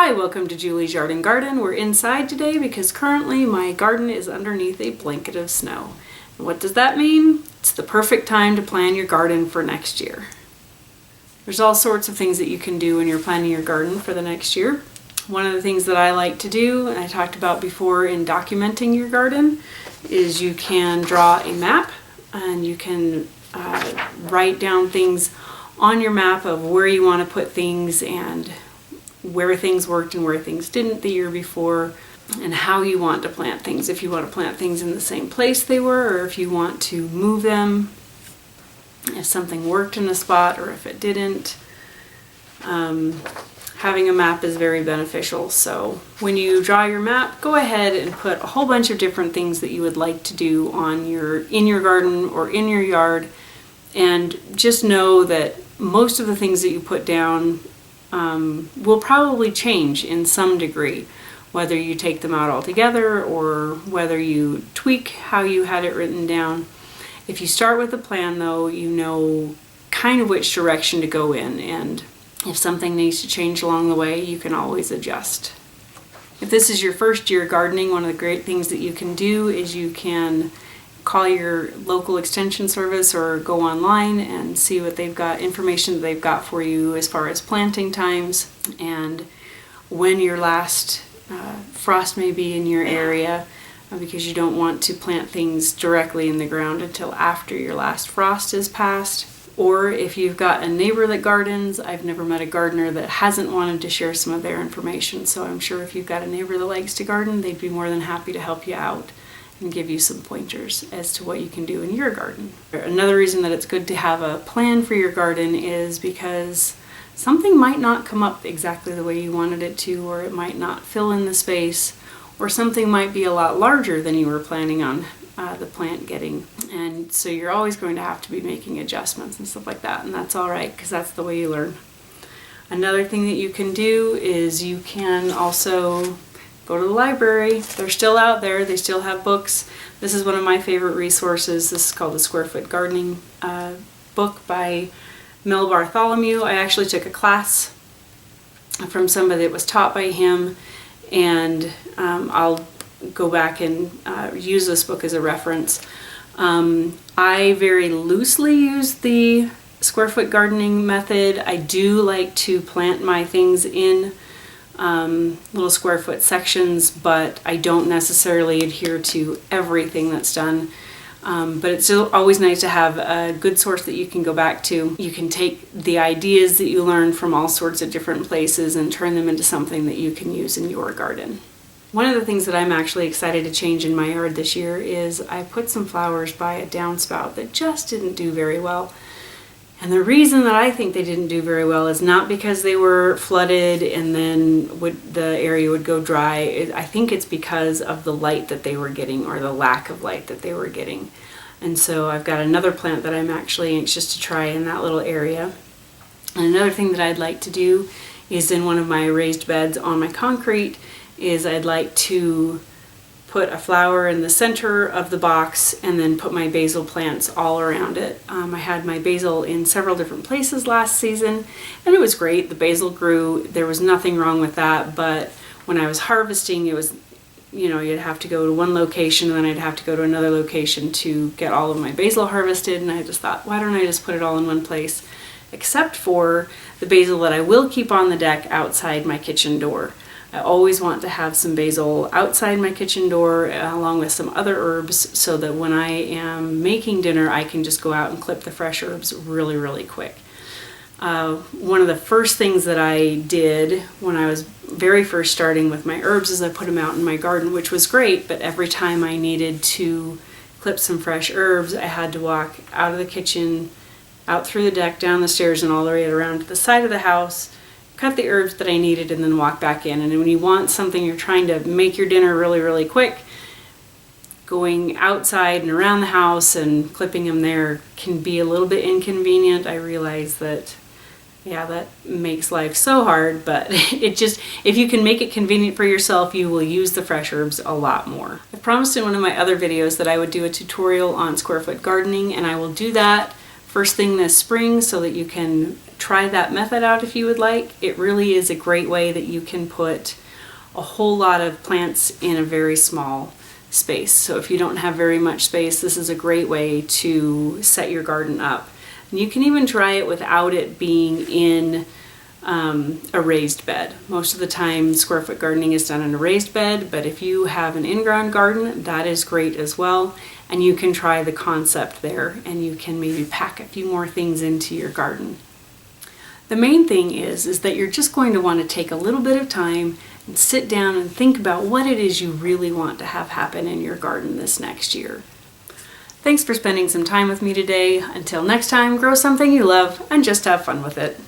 Hi, welcome to Julie's Yard and Garden. We're inside today because currently my garden is underneath a blanket of snow. And what does that mean? It's the perfect time to plan your garden for next year. There's all sorts of things that you can do when you're planning your garden for the next year. One of the things that I like to do, and I talked about before in documenting your garden, is you can draw a map and you can write down things on your map of where you want to put things and where things worked and where things didn't the year before, and how you want to plant things. If you want to plant things in the same place they were, or if you want to move them, if something worked in a spot or if it didn't. Having a map is very beneficial. So when you draw your map, go ahead and put a whole bunch of different things that you would like to do in your garden or in your yard, and just know that most of the things that you put down will probably change in some degree, whether you take them out altogether or whether you tweak how you had it written down. If you start with a plan though, you know kind of which direction to go in, and if something needs to change along the way, you can always adjust. If this is your first year gardening, one of the great things that you can do is you can call your local extension service or go online and see what they've got, information that they've got for you as far as planting times and when your last frost may be in your area, because you don't want to plant things directly in the ground until after your last frost is passed. Or if you've got a neighbor that gardens, I've never met a gardener that hasn't wanted to share some of their information, so I'm sure if you've got a neighbor that likes to garden, they'd be more than happy to help you out and give you some pointers as to what you can do in your garden. Another reason that it's good to have a plan for your garden is because something might not come up exactly the way you wanted it to, or it might not fill in the space, or something might be a lot larger than you were planning on the plant getting. And so you're always going to have to be making adjustments and stuff like that, and that's all right because that's the way you learn. Another thing that you can do is you can also go to the library. They're still out there. They still have books. This is one of my favorite resources. This is called the Square Foot Gardening book by Mel Bartholomew. I actually took a class from somebody that was taught by him, and I'll go back and use this book as a reference. I very loosely use the Square Foot Gardening method. I do like to plant my things in little square foot sections, but I don't necessarily adhere to everything that's done. But it's still always nice to have a good source that you can go back to. You can take the ideas that you learn from all sorts of different places and turn them into something that you can use in your garden. One of the things that I'm actually excited to change in my yard this year is I put some flowers by a downspout that just didn't do very well. And the reason that I think they didn't do very well is not because they were flooded and then the area would go dry. I think it's because of the light that they were getting, or the lack of light that they were getting. And so I've got another plant that I'm actually anxious to try in that little area. And another thing that I'd like to do is in one of my raised beds on my concrete is I'd like to put a flower in the center of the box and then put my basil plants all around it. I had my basil in several different places last season and it was great. The basil grew. There was nothing wrong with that, but when I was harvesting, it was, you'd have to go to one location and then I'd have to go to another location to get all of my basil harvested, and I just thought, why don't I just put it all in one place, except for the basil that I will keep on the deck outside my kitchen door. I always want to have some basil outside my kitchen door along with some other herbs, so that when I am making dinner I can just go out and clip the fresh herbs really, really quick. One of the first things that I did when I was very first starting with my herbs is I put them out in my garden, which was great, but every time I needed to clip some fresh herbs I had to walk out of the kitchen, out through the deck, down the stairs, and all the way around to the side of the house, cut the herbs that I needed, and then walk back in. And when you want something, you're trying to make your dinner really, really quick, going outside and around the house and clipping them there can be a little bit inconvenient. I realize that, that makes life so hard, but if you can make it convenient for yourself, you will use the fresh herbs a lot more. I promised in one of my other videos that I would do a tutorial on square foot gardening, and I will do that first thing this spring so that you can try that method out if you would like. It really is a great way that you can put a whole lot of plants in a very small space. So if you don't have very much space, this is a great way to set your garden up. And you can even try it without it being in a raised bed. Most of the time square foot gardening is done in a raised bed, but if you have an in-ground garden, that is great as well. And you can try the concept there, and you can maybe pack a few more things into your garden. The main thing is that you're just going to want to take a little bit of time and sit down and think about what it is you really want to have happen in your garden this next year. Thanks for spending some time with me today. Until next time, grow something you love and just have fun with it.